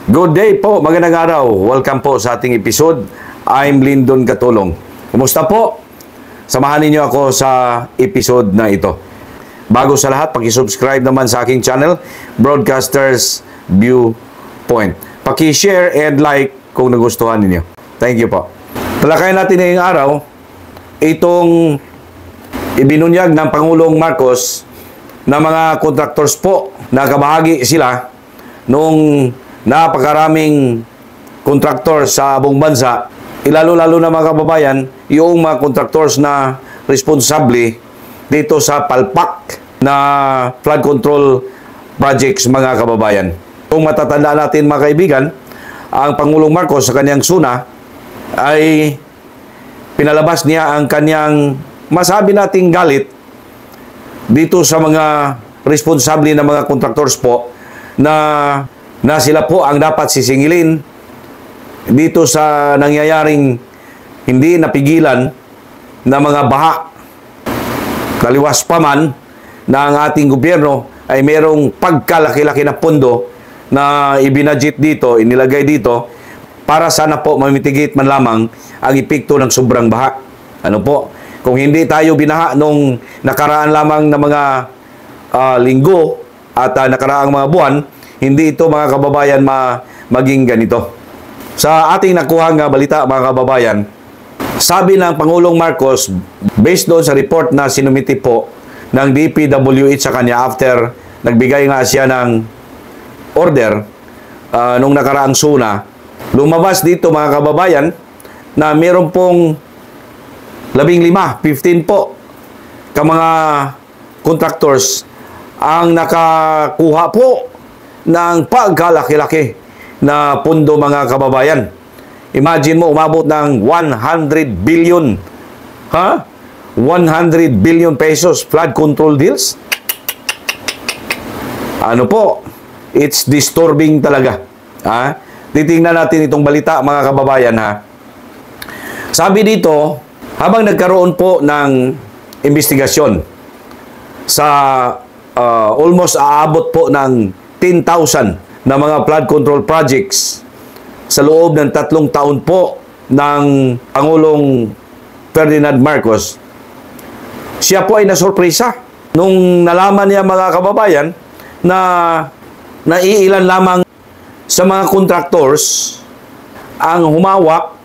Good day po, magandang araw. Welcome po sa ating episode. I'm Lyndon Katulong. Kumusta po? Samahan niyo ako sa episode na ito. Bago sa lahat, paki-subscribe naman sa aking channel, Broadcasters Viewpoint. Paki-share and like kung nagustuhan niyo. Thank you po. Talakayin natin ngayong araw itong ibinunyag ng Pangulong Marcos na mga contractors po na kabahagi sila nung napakaraming contractors sa buong bansa, ilalo-lalo na mga kababayan, yung mga contractors na responsable dito sa palpak na flood control projects mga kababayan. Kung matatandaan natin mga kaibigan, ang Pangulong Marcos sa kanyang suna ay pinalabas niya ang kanyang masabi nating galit dito sa mga responsable na mga contractors po na sila po ang dapat sisingilin dito sa nangyayaring hindi napigilan na mga baha. Kaliwas pa man na ang ating gobyerno ay merong pagkalaki-laki na pondo na ibinadget dito, inilagay dito para sana po mamitigate man lamang ang epekto ng sobrang baha. Ano po? Kung hindi tayo binaha nung nakaraan lamang na mga linggo at nakaraang mga buwan, hindi ito mga kababayan maging ganito. Sa ating nakuhang balita mga kababayan, sabi ng Pangulong Marcos, based doon sa report na sinumiti po ng DPWH sa kanya after nagbigay nga siya ng order nung nakaraang suna, lumabas dito mga kababayan na meron pong 15 po ka mga contractors ang nakakuha po ng pagkalaki-laki na pundo mga kababayan. Imagine mo, umabot ng 100 billion. 100 billion pesos flood control deals. Ano po? It's disturbing talaga. Titingnan natin itong balita mga kababayan Sabi dito, habang nagkaroon po ng investigasyon sa almost aabot po ng 10,000 na mga flood control projects sa loob ng 3 taon po ng Pangulong Ferdinand Marcos, siya po ay nasurpresa nung nalaman niya mga kababayan na naiilan lamang sa mga contractors ang humawak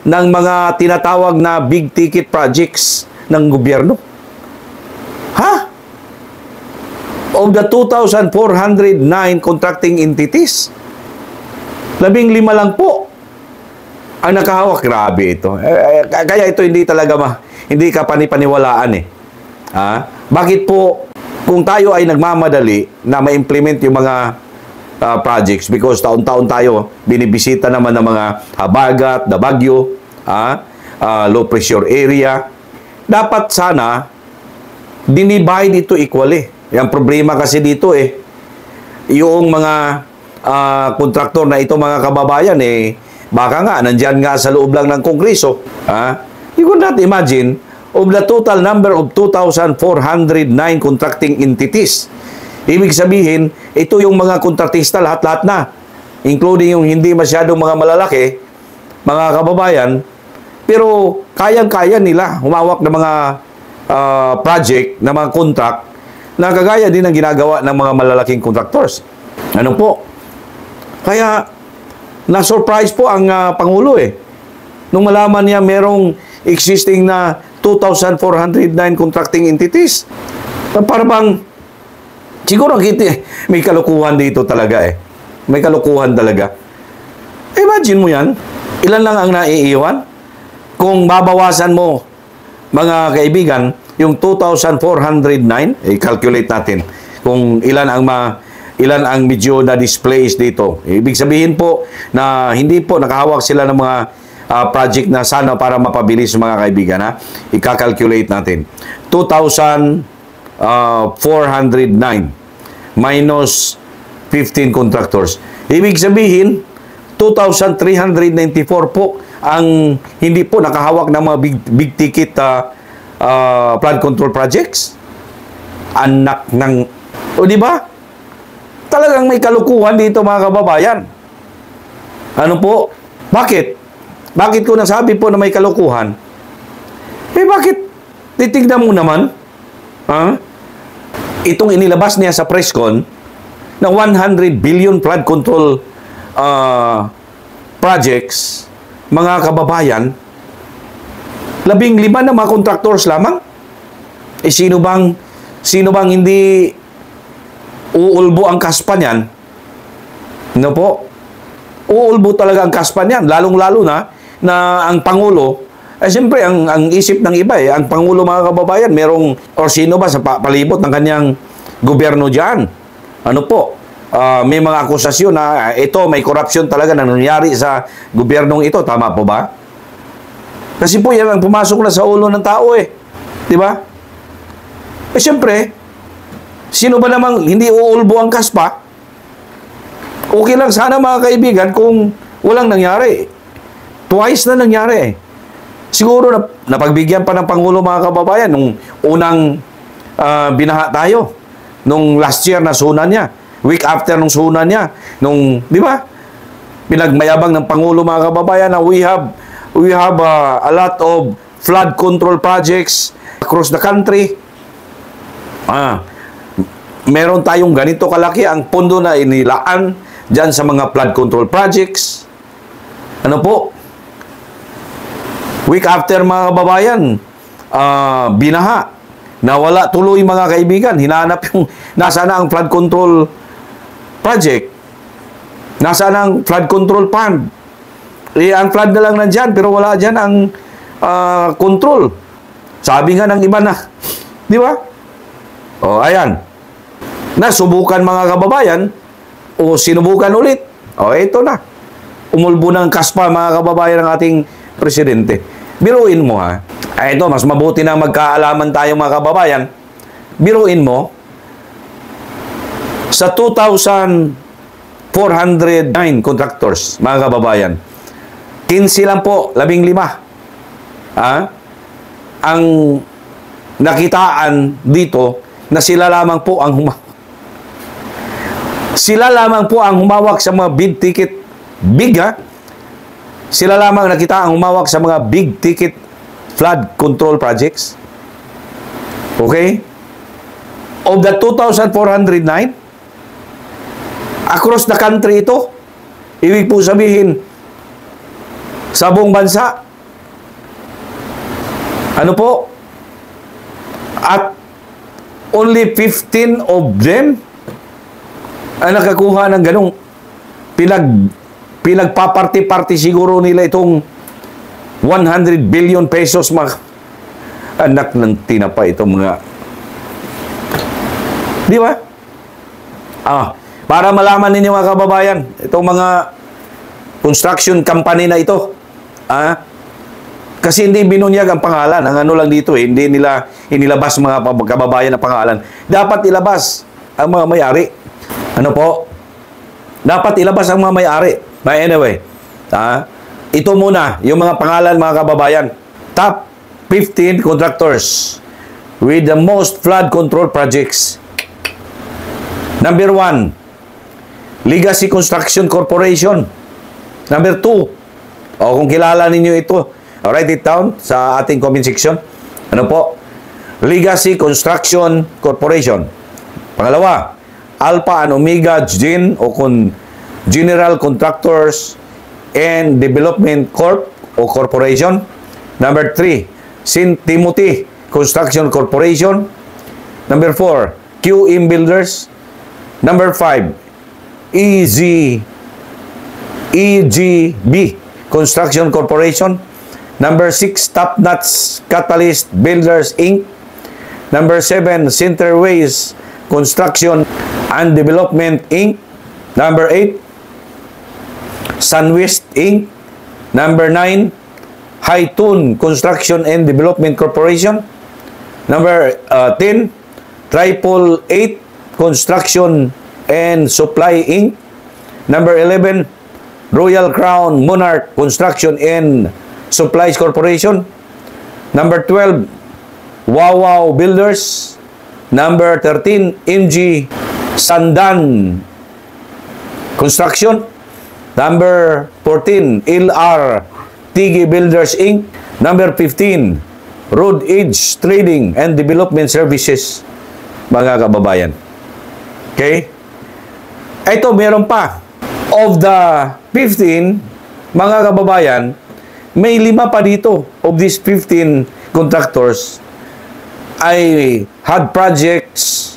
ng mga tinatawag na big ticket projects ng gobyerno. Of the 2,409 contracting entities, 15 lang po ang nakahawak. Grabe ito. Kaya ito hindi talaga hindi ka panipaniwalaan Bakit po kung tayo ay nagmamadali na ma-implement yung mga projects, because taon-taon tayo binibisita naman ng mga habagat, the bagyo, low pressure area, dapat sana dinivide ito equally. Yung problema kasi dito yung mga kontraktor na ito mga kababayan baka nga nandyan nga sa loob lang ng Kongreso. You could not imagine, of the total number of 2,409 contracting entities, ibig sabihin, ito yung mga kontratista lahat-lahat na, including yung hindi masyadong mga malalaki, mga kababayan, pero kayang-kaya nila humawak ng mga project, ng mga contract, na kagaya din ang ginagawa ng mga malalaking contractors. Ano po? Kaya, na-surprise po ang Pangulo nung malaman niya merong existing na 2,409 contracting entities. Para bang, siguro may kalukuhan dito talaga May kalukuhan talaga. Imagine mo yan, ilan lang ang naiiwan? Kung babawasan mo, mga kaibigan, yung 2,409, calculate natin kung ilan ang medyo na displays dito. Ibig sabihin po na hindi po nakahawak sila ng mga project na sana para mapabilis mga kaibigan. I-calculate natin. 2,409 minus 15 contractors. Ibig sabihin, 2,394 po ang hindi po nakahawak ng mga big ticket flood control projects. Anak ng... O di ba? Talagang may kalukuhan dito mga kababayan. Ano po? Bakit? Bakit ko nasabi po na may kalokohan? Bakit? Titignan mo naman. Itong inilabas niya sa press con na 100 billion flood control projects, mga kababayan, 15 na mga contractors lamang. Sino bang hindi uulbo ang kaspa niyan? Ano po? Uulbo talaga ang kaspa niyan, lalong-lalo na ang Pangulo, siyempre, ang isip ng iba, ang Pangulo, mga kababayan, merong, or sino ba sa palibot ng kanyang gobyerno dyan? Ano po? May mga akusasyon na ito, may korupsyon talaga na nangyari sa gobyernong ito. Tama po ba? Kasi po, yan ang pumasok na sa ulo ng tao Di ba? Siyempre, sino ba namang hindi uulbo ang kaspa? Okay lang sana, mga kaibigan, kung walang nangyari. Twice na nangyari Siguro napagbigyan pa ng Pangulo, mga kababayan, nung unang binaha tayo. Nung last year na sunan niya. Week after nung sunan niya. Di ba? Pinagmayabang ng Pangulo, mga kababayan, na we have a lot of flood control projects across the country. Meron tayong ganito kalaki ang pondo na inilaan dyan sa mga flood control projects. Ano po? Week after, mga kababayan, binaha. Nawala tuloy, mga kaibigan. Hinahanap nasa na ang flood control project. Nasa na ang flood control fund. Ang flood na lang nandyan, pero wala dyan ang control. Sabi nga ng iba na. Di ba? Ayan. Nasubukan, mga kababayan, o sinubukan ulit. Ito na. Umulbo ng kaspa, mga kababayan, ng ating presidente. Biruin mo, ito, mas mabuti na magkaalaman tayo, mga kababayan. Biruin mo, sa 2,409 contractors, mga kababayan, 15 lang po, 15. Ang nakitaan dito na sila lamang po ang humawak sa mga big ticket. Sila lamang nakita ang humawak sa mga big ticket flood control projects. Okay? Of the 2,409, across the country ito, ibig po sabihin, sa buong bansa, ano po? At only 15 of them ang nakakuha ng ganong pinagpaparty-party siguro nila itong 100 billion pesos, mga anak ng tinapay itong mga, di ba? Para malaman ninyo, mga kababayan, itong mga construction company na ito, kasi hindi binunyag ang pangalan. Ang ano lang dito, hindi nila inilabas, mga kababayan, na pangalan. Dapat ilabas ang mga may-ari. Ano po? Dapat ilabas ang mga may-ari. But anyway, ito muna, yung mga pangalan, mga kababayan. Top 15 contractors with the most flood control projects. Number 1, Legacy Construction Corporation. Number 2, kung kilala ninyo ito, write it down sa ating comment section. Ano po? Legacy Construction Corporation. Pangalawa, Alpha and Omega General Contractors and Development Corp o Corporation. Number 3, St. Timothy Construction Corporation. Number 4, QM Builders. Number 5, EGB Construction Corporation. Number 6, Top Nuts Catalyst Builders Inc. Number 7, Centerways Construction and Development Inc. Number 8, Sunwest Inc. Number 9, Hightune Construction and Development Corporation. Number 10, Triple 8 Construction and Supply Inc. Number 11, Royal Crown Monarch Construction and Supplies Corporation. Number 12, Wow Builders. Number 13, MG Sandan Construction. Number 14, LR Tigi Builders Inc. Number 15, Road Edge Trading and Development Services, mga kababayan. Okay? Ito, meron pa. Of the 15, mga kababayan, may 5 pa dito. Of these 15 contractors, ay had projects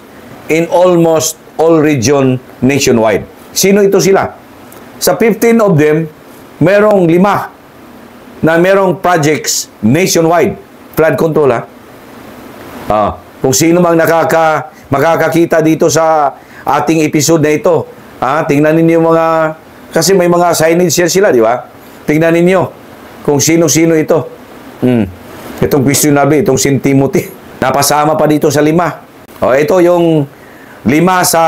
in almost all region nationwide. Sino ito sila? Sa 15 of them, merong 5 na merong projects nationwide. Flood control, ha? Kung sino mang makakakita dito sa ating episode na ito, tingnan ninyo mga, kasi may mga signage sila, di ba? Tingnan ninyo kung sino-sino ito. Itong questionable, itong St. Timothy. Napasama pa dito sa 5. Ito yung 5 sa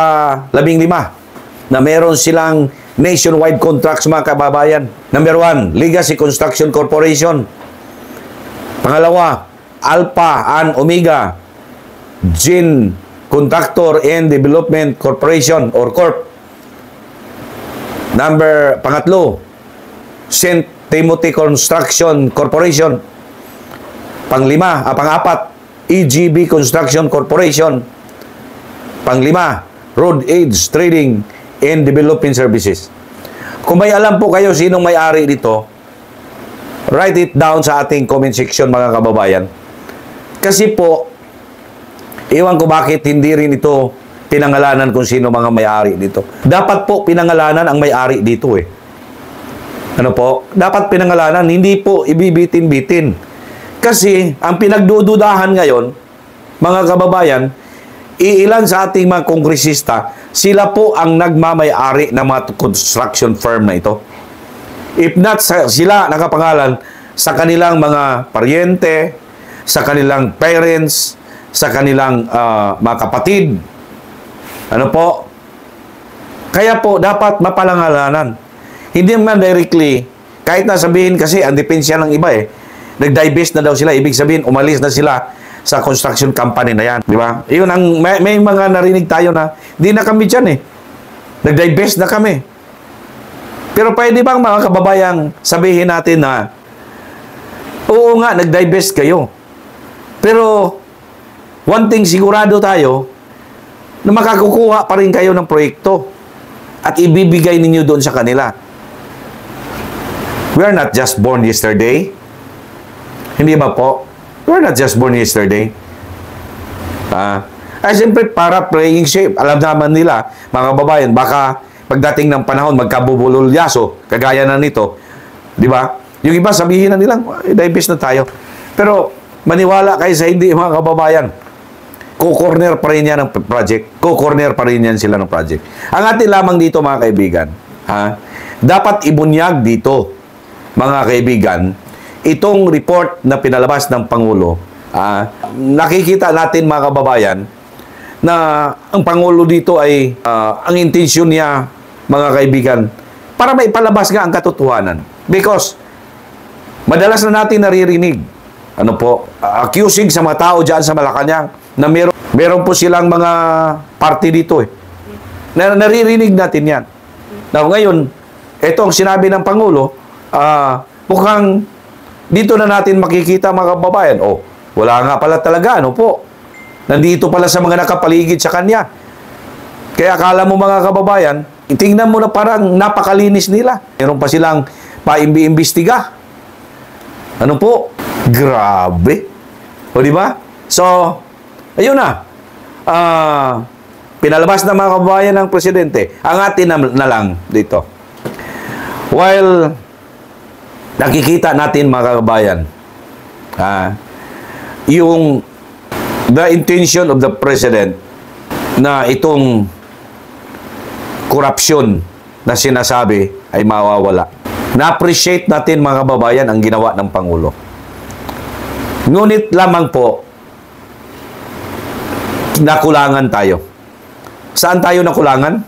15 na meron silang nationwide contracts, mga kababayan. Number 1, Legacy Construction Corporation. Pangalawa, Alpha and Omega Gin Contractor and Development Corporation or Corp. Pangatlo, St. Timothy Construction Corporation. Pang-4, EGB Construction Corporation. Pang-5, Road Edge Trading and Development Services. Kung may alam po kayo sinong may-ari dito, write it down sa ating comment section, mga kababayan. Kasi po, iwan ko bakit hindi rin ito pinangalanan kung sino mga may-ari dito. Dapat po pinangalanan ang may-ari dito eh. Ano po? Dapat pinangalanan, hindi po ibibitin-bitin. Kasi ang pinagdududahan ngayon, mga kababayan, iilan sa ating mga kongresista, sila po ang nagmamay-ari ng mga construction firm na ito. If not sila nakapangalan sa kanilang mga paryente, sa kanilang parents, sa kanilang mga kapatid. Ano po? Kaya po, dapat mapalangalanan. Hindi man directly, kahit na sabihin kasi, ang depensya ng iba eh, nag-divest na daw sila, ibig sabihin, umalis na sila sa construction company na yan. Di ba? Yun ang, may mga narinig tayo na, di na kami dyan eh. Nag-divest na kami. Pero pwede bang mga kababayang sabihin natin na, oo nga, nag-divest kayo. Pero, one thing sigurado tayo, na makakukuha pa rin kayo ng proyekto at ibibigay ninyo doon sa kanila. We are not just born yesterday. Hindi ba po? We are not just born yesterday. Ay, siyempre, para playing shape. Alam naman nila, mga kababayan, baka pagdating ng panahon, magkabubulolyaso, kagaya na nito. Di ba? Yung iba, sabihin na nilang, divest na tayo. Pero, maniwala kayo sa hindi, mga kababayan. Ko-corner pa rin yan ng project. Ko-corner pa rin yan sila ng project. Ang atin lamang dito, mga kaibigan, dapat ibunyag dito, mga kaibigan, itong report na pinalabas ng Pangulo. Nakikita natin, mga kababayan, na ang Pangulo dito ay, ang intensyon niya, mga kaibigan, para maipalabas nga ang katotohanan. Because, madalas na natin naririnig, ano po, accusing sa mga tao dyan sa Malacanang, na meron po silang mga party dito eh. Naririnig natin yan. Now, ngayon, ito ang sinabi ng Pangulo, mukhang dito na natin makikita, mga kababayan. Wala nga pala talaga, ano po. Nandito pala sa mga nakapaligid sa kanya. Kaya akala mo, mga kababayan, tingnan mo na parang napakalinis nila. Meron pa silang paimbi-imbestiga. Ano po? Grabe. O, di ba? So, ayun na. Pinalabas na, mga kababayan ng presidente. Ang atin na lang dito. While nakikita natin, mga kababayan, yung the intention of the president na itong korupsyon na sinasabi ay mawawala. Na-appreciate natin, mga kababayan, ang ginawa ng Pangulo. Ngunit lamang po, nakulangan tayo. Saan tayo nakulangan?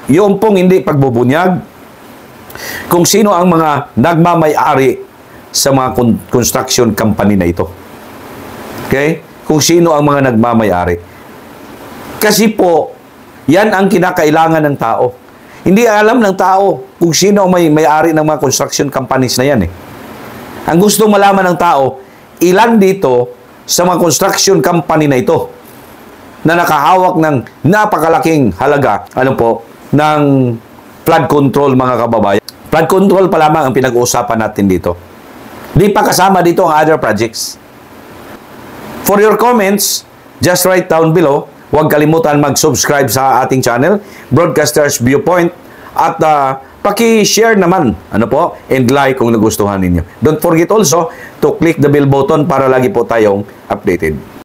Yung pong hindi pagbubunyag, kung sino ang mga nagmamay-ari sa mga construction company na ito. Okay? Kung sino ang mga nagmamay-ari. Kasi po, yan ang kinakailangan ng tao. Hindi alam ng tao kung sino ang may-ari ng mga construction companies na yan eh. Ang gusto malaman ng tao, ilan dito sa mga construction company na ito na nakahawak ng napakalaking halaga, ng flood control, mga kababayan. Flood control pa lamang ang pinag-uusapan natin dito. Di pa kasama dito ang other projects. For your comments, just write down below. Huwag kalimutan mag-subscribe sa ating channel, Broadcasters Viewpoint, at paki-share naman, and like kung nagustuhan ninyo. Don't forget also to click the bell button para lagi po tayong updated.